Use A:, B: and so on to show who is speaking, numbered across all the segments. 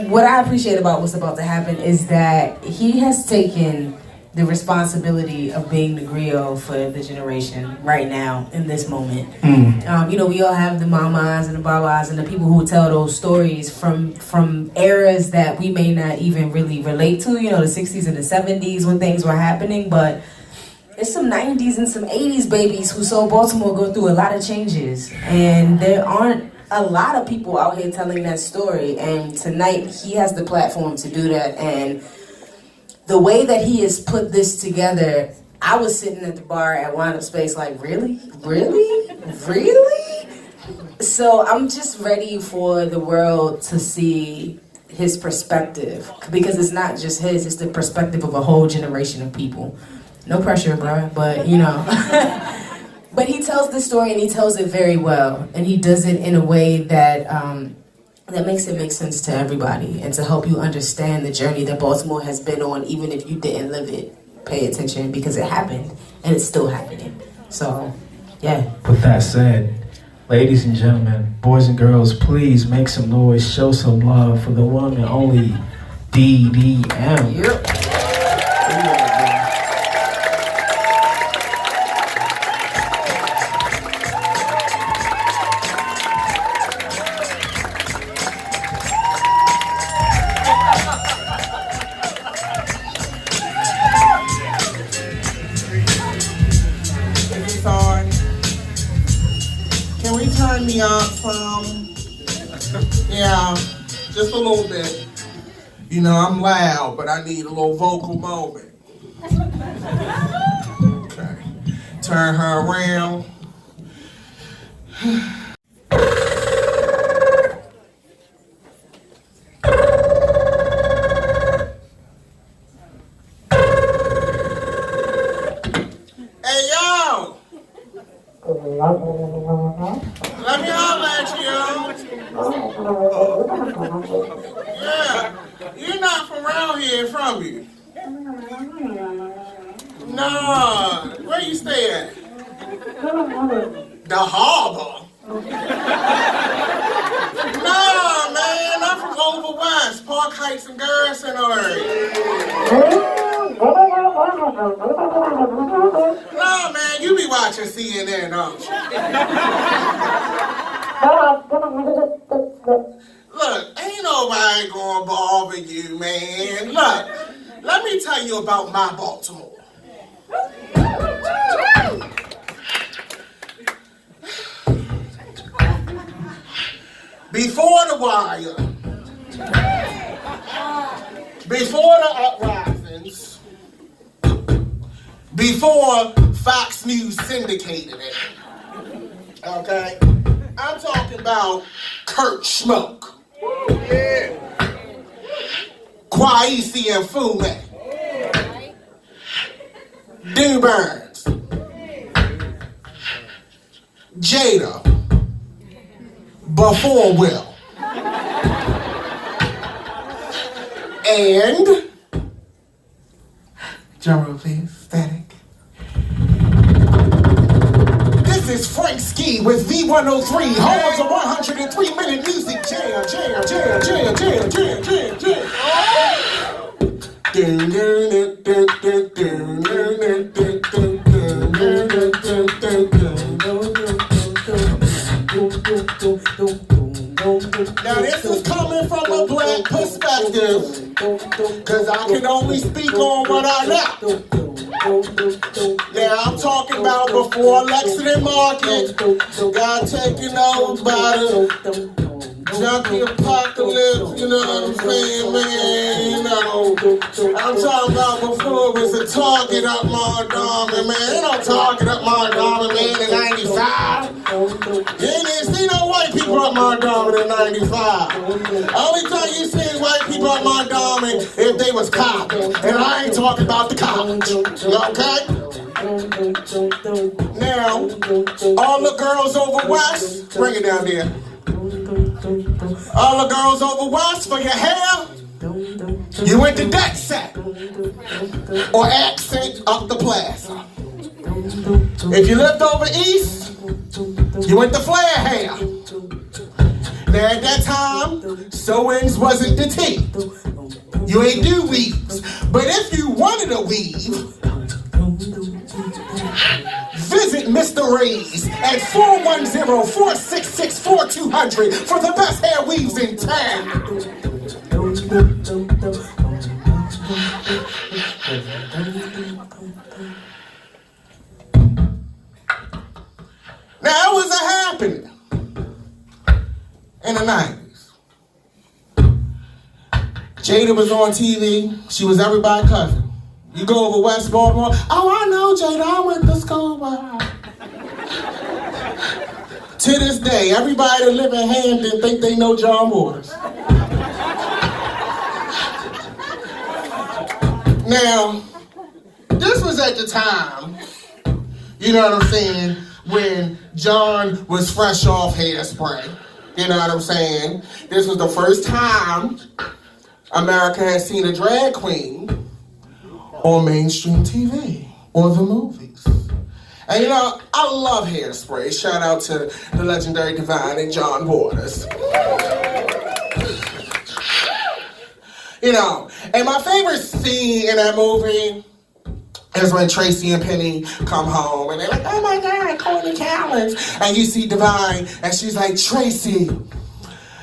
A: what I appreciate about what's about to happen is that he has taken the responsibility of being the griot for the generation right now in this moment. You know, we all have the mamas and the babas and the people who tell those stories from eras that we may not even really relate to, you know, the 60s and the 70s when things were happening, but it's some 90s and some 80s babies who saw Baltimore go through a lot of changes, and there aren't a lot of people out here telling that story, and tonight he has the platform to do that. And the way that he has put this together, I was sitting at the bar at Wind Up Space like, really? So I'm just ready for the world to see his perspective, because it's not just his, it's the perspective of a whole generation of people. No pressure, bro, but you know. But he tells the story and he tells it very well, and he does it in a way that that makes it make sense to everybody and to help you understand the journey that Baltimore has been on, even if you didn't live it. Pay attention, because it happened and it's still happening. So, yeah.
B: With that said, ladies and gentlemen, boys and girls, please make some noise, show some love for the one and only DDm.
A: Yep.
C: Can we turn me up from, yeah, just a little bit. You know, I'm loud, but I need a little vocal moment. Okay, turn her around. Hey, yo! Let me holler at you. Yeah, you're not from around here, from you? No, where you stay at? The harbor. No, man, I'm from over west, Park Heights and Garrison area. No, man, you be watching CNN, don't you? Look, ain't nobody gonna bother you, man. Look, let me tell you about my Baltimore. Before the wire, before the uprisings, before Fox News syndicated it, okay? I'm talking about Kurt Schmoke, Kwesi and Fume, Dew Burns, Jada, Before Will, and drum roll, please, static. This is Frank Ski with V103, home of the 103-minute music jam. Now this is coming from a black perspective, cause I can only speak on what I know. Yeah, I'm talking about before Lexington Market got taken over by the junkie apocalypse, you know what I'm saying, man, you know. I'm talking about before it was a Target up Montgomery, man. Ain't no Target up Montgomery, man, in 95. You ain't see no white people up Montgomery in 95. Only time you see white people up Montgomery if they was college. And I ain't talking about the college, okay? Now, all the girls over west, bring it down there. All the girls over west, for your hair, you went to that set or accent up the plaza. If you lived over east, you went to flare hair. Now at that time, sew-ins wasn't the tea. You ain't do weaves. But if you wanted a weave, visit Mr. Ray's at 410-466-4200 for the best hair weaves in town. Now, it was a happening in the 90s. Jada was on TV. She was everybody's cousin. You go over West Baltimore, oh, I know Jada, I went to school with her. To this day, everybody that live in Hampton think they know John Waters. Now, this was at the time, you know what I'm saying, when John was fresh off Hairspray. You know what I'm saying? This was the first time America had seen a drag queen on mainstream TV or the movies. And you know, I love Hairspray. Shout out to the legendary Tuvan and John Waters. You know, and my favorite scene in that movie is when Tracy and Penny come home and they're like, oh my God, Courtney Collins. And you see Divine and she's like, Tracy,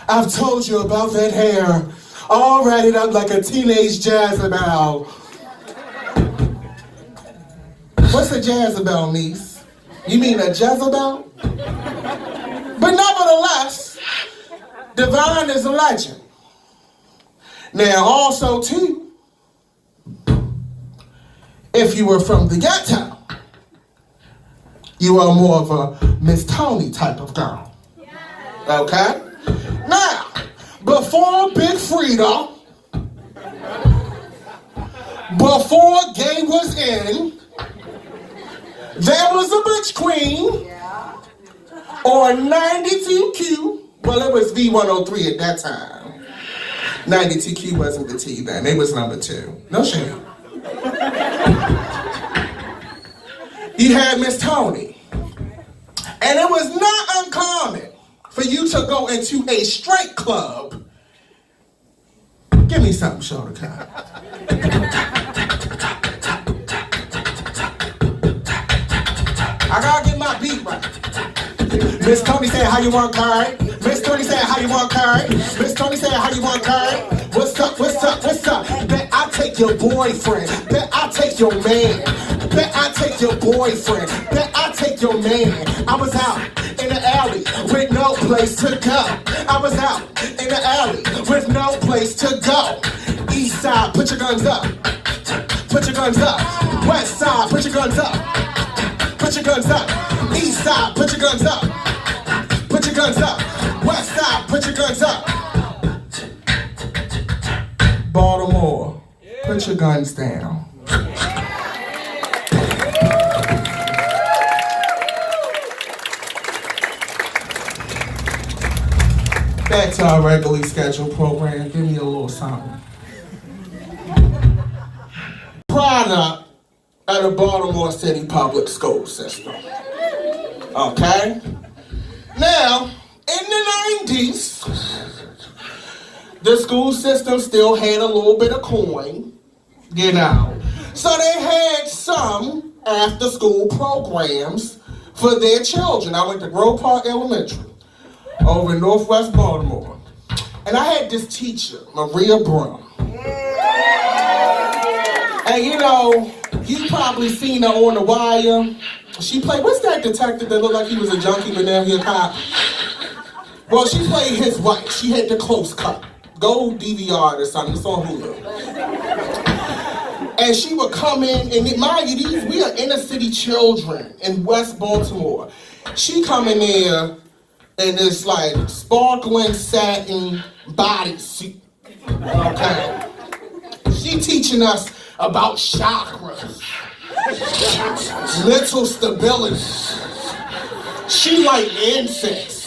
C: I've told you about that hair. All ratted up like a teenage Jezebel. What's a Jezebel, niece? You mean a Jezebel? But nevertheless, Divine is a legend. Now also too, if you were from the ghetto, you are more of a Miss Tony type of girl. Okay? Now, before Big Frida, before gay was in, there was a bitch queen on 92Q. Well, it was V103 at that time. 92Q wasn't the T then. It was number 2. No shame. You had Miss Tony. And it was not uncommon for you to go into a straight club. Give me something, Shodekeh. I gotta get my beat right. Miss Tony said, how you want card? Miss Tony said, how you want card? Miss Tony said, how you want card? What's up, what's up, what's up? Bet I take your boyfriend. Bet I take your man. Bet I take your boyfriend. Bet I take your man. I was out in the alley with no place to go. I was out in the alley with no place to go. East side, put your guns up. Put your guns up. West side, put your guns up. Put your guns up. East side, put your guns up. Put your guns up. West side, put your guns up. Baltimore, put your guns down. Back to our regularly scheduled program. Give me a little something. Product of the Baltimore City public school system. Okay? Now, in the 90s, the school system still had a little bit of coin, you know. So they had some after school programs for their children. I went to Grove Park Elementary over in Northwest Baltimore. And I had this teacher, Maria Brown. And you know, you probably seen her on The Wire. She played, what's that detective that looked like he was a junkie but now he a cop? Well, she played his wife. She had the close cut. Go DVR or something, it's on Hulu. And she would come in, and mind you, we are inner city children in West Baltimore. She come in there in this like sparkling satin bodysuit. Okay. She teaching us about chakras, mental stability. She like insects.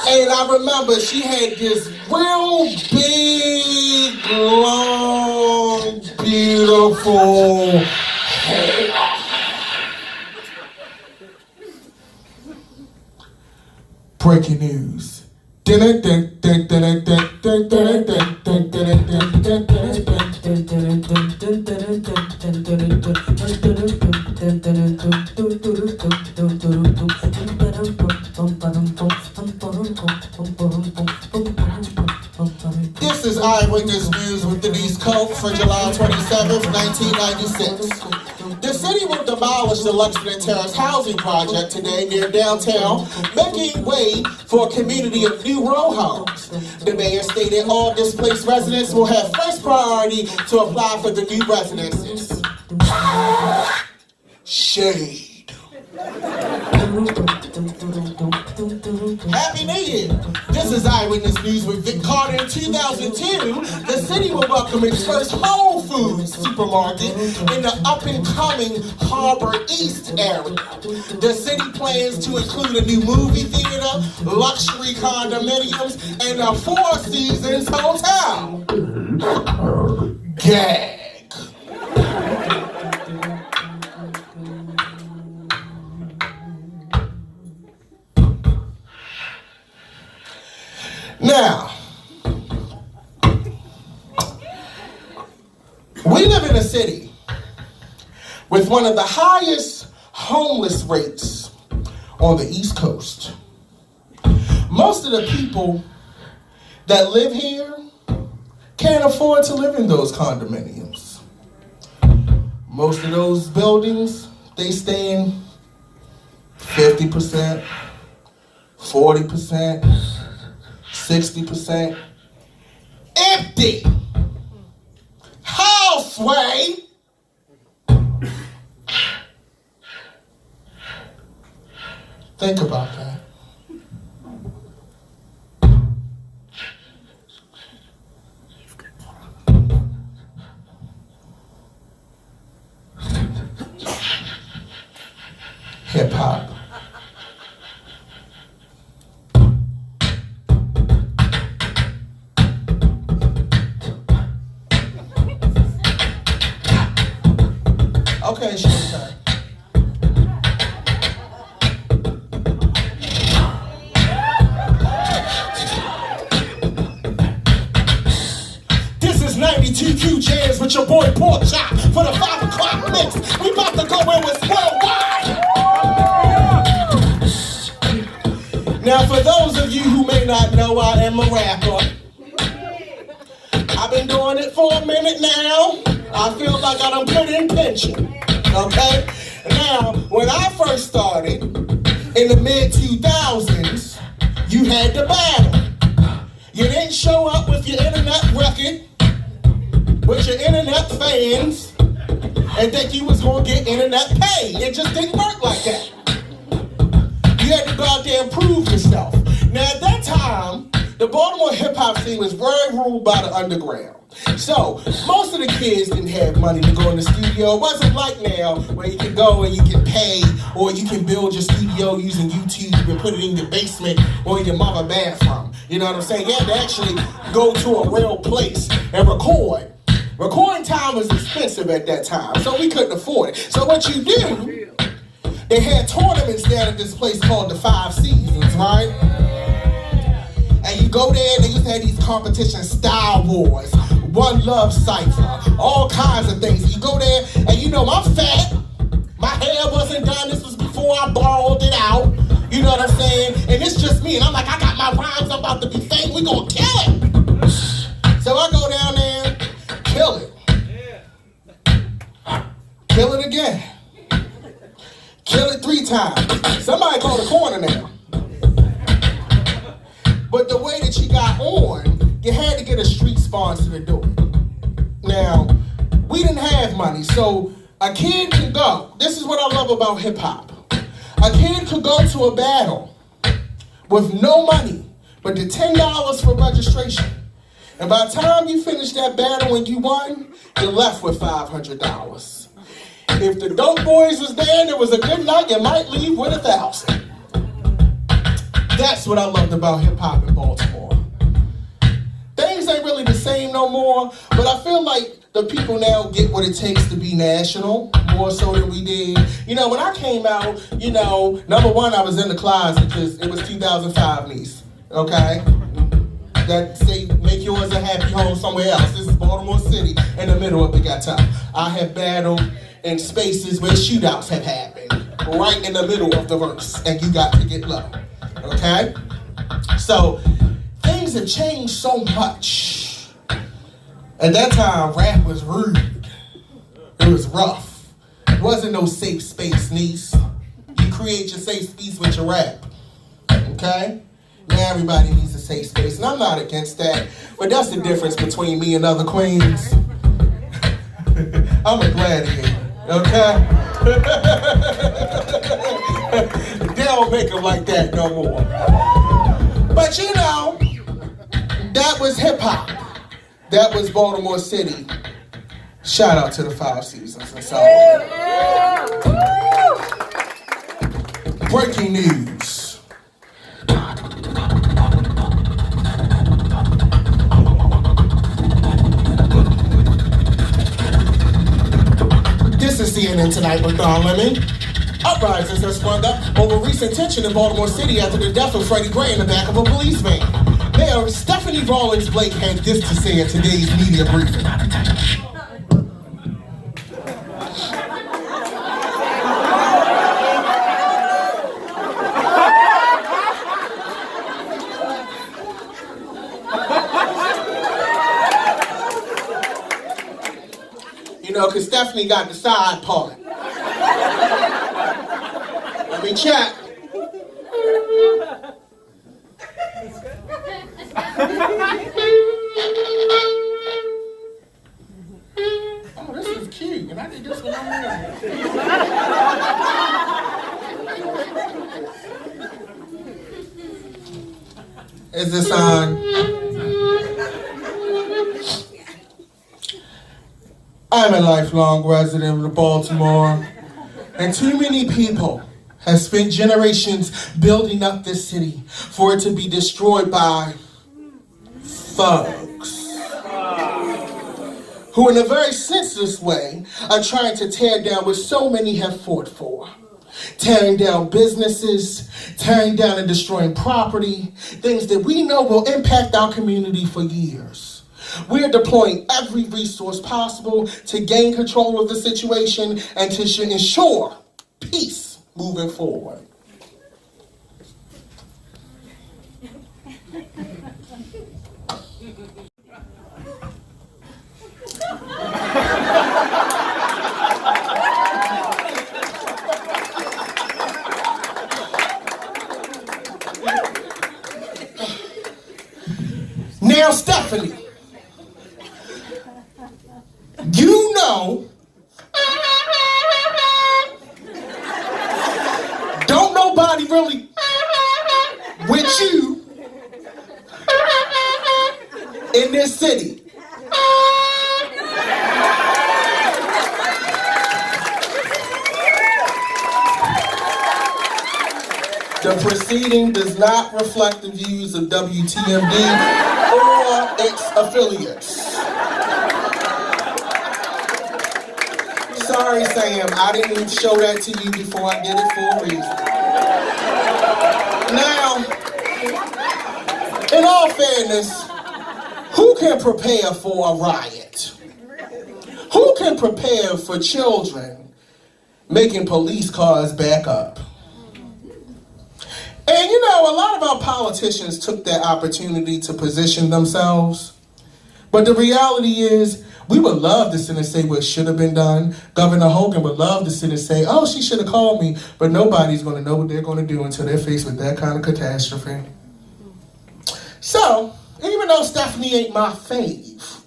C: And I remember she had this real big, long, beautiful hair. Breaking news. This is Eyewitness News with Denise Cope for July 27th, 1996. The city will demolish the Lexington Terrace housing project today near downtown, making way for a community of new row homes. The mayor stated all displaced residents will have first priority to apply for the new residences. Shade. Happy New Year! This is Eyewitness News with Vic Carter. In 2002, the city will welcome its first Whole Foods supermarket in the up-and-coming Harbor East area. The city plans to include a new movie theater, luxury condominiums, and a Four Seasons hotel. Gag. Now, we live in a city with one of the highest homeless rates on the East Coast. Most of the people that live here can't afford to live in those condominiums. Most of those buildings, they stay in 50%, 40%, 60% empty. Halfway. Think about that. Hip hop. Okay, Shodekeh. This is 92Q Jams with your boy Pork Chop for the 5 o'clock mix. We about to go in with worldwide. Now, for those of you who may not know, I am a rapper. I've been doing it for a minute now. I feel like I done put in pension. Okay? Now, when I first started in the mid-2000s, you had to battle. You didn't show up with your internet record, with your internet fans, and think you was gonna get internet pay. It just didn't work like that. You had to go out there and prove yourself. Now, at that time, the Baltimore hip-hop scene was very ruled by the underground. So, most of the kids didn't have money to go in the studio. It wasn't like now where you can go and you can pay, or you can build your studio using YouTube and put it in your basement or in your mother's bathroom. You know what I'm saying? You had to actually go to a real place and record. Recording time was expensive at that time, so we couldn't afford it. So what you do, they had tournaments down at this place called the 5 Seasons, right? And you go there, and they used to have these competitions, Style Wars, One Love Cypher, all kinds of things. You go there, and you know, I'm fat. My hair wasn't done. This was before I balled it out. You know what I'm saying? And it's just me. And I'm like, I got my rhymes. I'm about to be famous. We gonna kill it. So I go down there, kill it. Kill it again. Kill it 3 times. Somebody call the corner now. But the way that you got on, you had to get a street sponsor to do it. Now, we didn't have money, so a kid could go. This is what I love about hip hop. A kid could go to a battle with no money, but the $10 for registration. And by the time you finish that battle and you won, you're left with $500. If the Dope Boys was there and it was a good night, you might leave with $1,000. That's what I loved about hip-hop in Baltimore. Things ain't really the same no more, but I feel like the people now get what it takes to be national, more so than we did. You know, when I came out, you know, number one, I was in the closet because it was 2005 Niece. okay? That say, make yours a happy home somewhere else. This is Baltimore City, in the middle of the ghetto. I have battled in spaces where shootouts have happened, right in the middle of the verse, and you got to get low, okay? So, things have changed so much. At that time, rap was rude. It was rough. It wasn't no safe space, niece. You create your safe space with your rap, okay? Now everybody needs a safe space, and I'm not against that, but that's the difference between me and other queens. I'm a gladiator, okay? They don't make them like that no more. But you know, that was hip-hop. That was Baltimore City. Shout out to the 5 Seasons and so on. Breaking news. This is CNN Tonight with Don Lemon. Uprisings have sprung up over recent tension in Baltimore City after the death of Freddie Gray in the back of a police van. Mayor Stephanie Rawlings Blake had this to say at today's media briefing. You know, because Stephanie got the side part. Let me check. Oh, this is cute, and I did this when I'm married. Is this on? I'm a lifelong resident of Baltimore, and too many people have spent generations building up this city for it to be destroyed by thugs who in a very senseless way are trying to tear down what so many have fought for. Tearing down businesses, tearing down and destroying property, things that we know will impact our community for years. We are deploying every resource possible to gain control of the situation and to ensure peace moving forward. Now, Stephanie, you know, don't nobody really with you in this city. The proceeding does not reflect the views of WTMD or its affiliates. Sorry, Sam, I didn't even show that to you before I did it for a reason. Now, in all fairness, who can prepare for a riot? Who can prepare for children making police cars back up? And you know, a lot of our politicians took that opportunity to position themselves. But the reality is, we would love to sit and say what should have been done. Governor Hogan would love to sit and say, oh, she should have called me. But nobody's going to know what they're going to do until they're faced with that kind of catastrophe. So, even though Stephanie ain't my fave,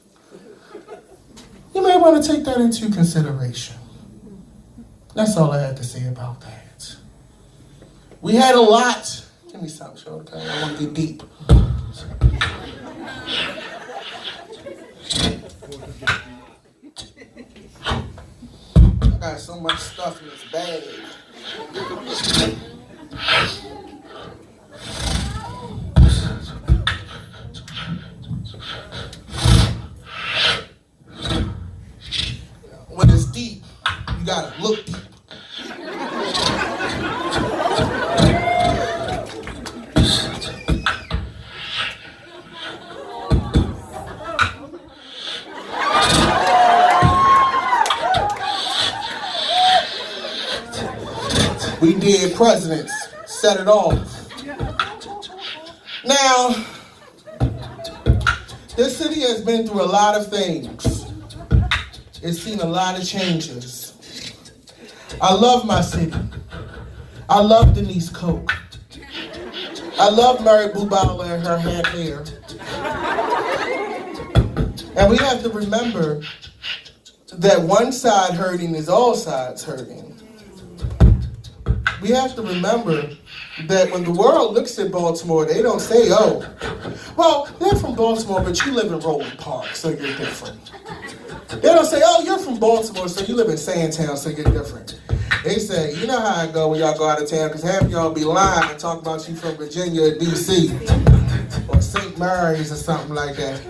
C: you may want to take that into consideration. That's all I had to say about that. We had a lot. Give me something, Shodekeh. I want to get deep. I got so much stuff in this bag. When it's deep, you gotta look deep. dead presidents set it off. Now, this city has been through a lot of things. It's seen a lot of changes. I love my city. I love Denise Coke. I love Mary Boo Bowler and her hair. And we have to remember that one side hurting is all sides hurting. We have to remember that when the world looks at Baltimore, they don't say, oh, well, they're from Baltimore, but you live in Roland Park, so you're different. They don't say, oh, you're from Baltimore, so you live in Sandtown, so you're different. They say, you know how I go when y'all go out of town, because half of y'all be lying and talk about you from Virginia or D.C. or St. Mary's or something like that.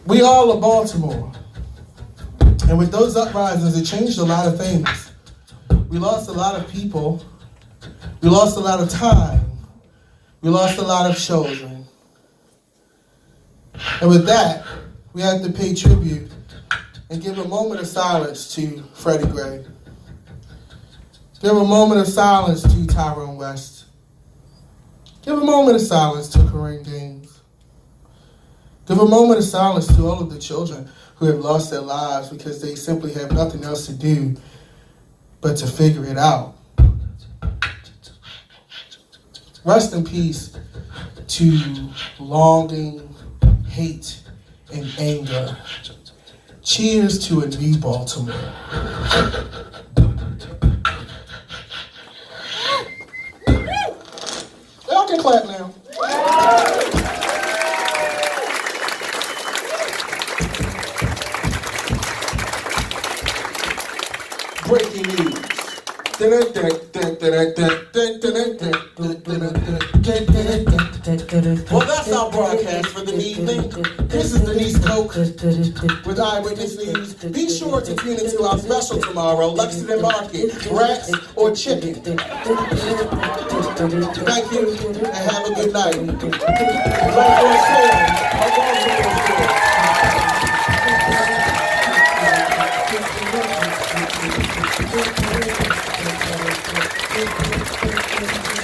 C: We all are Baltimore. And with those uprisings, it changed a lot of things. We lost a lot of people. We lost a lot of time. We lost a lot of children. And with that, we have to pay tribute and give a moment of silence to Freddie Gray. Give a moment of silence to Tyrone West. Give a moment of silence to Corinne Gaines. Give a moment of silence to all of the children who have lost their lives because they simply have nothing else to do but to figure it out. Rest in peace to longing, hate, and anger. Cheers to a new Baltimore. Y'all can clap now. Breaking news. Well, that's our broadcast for the evening. This is Denise Coke with Eyewitness News. Be sure to tune into our special tomorrow, Lexington Market, rats or chicken. Thank you and have a good night. Thank you.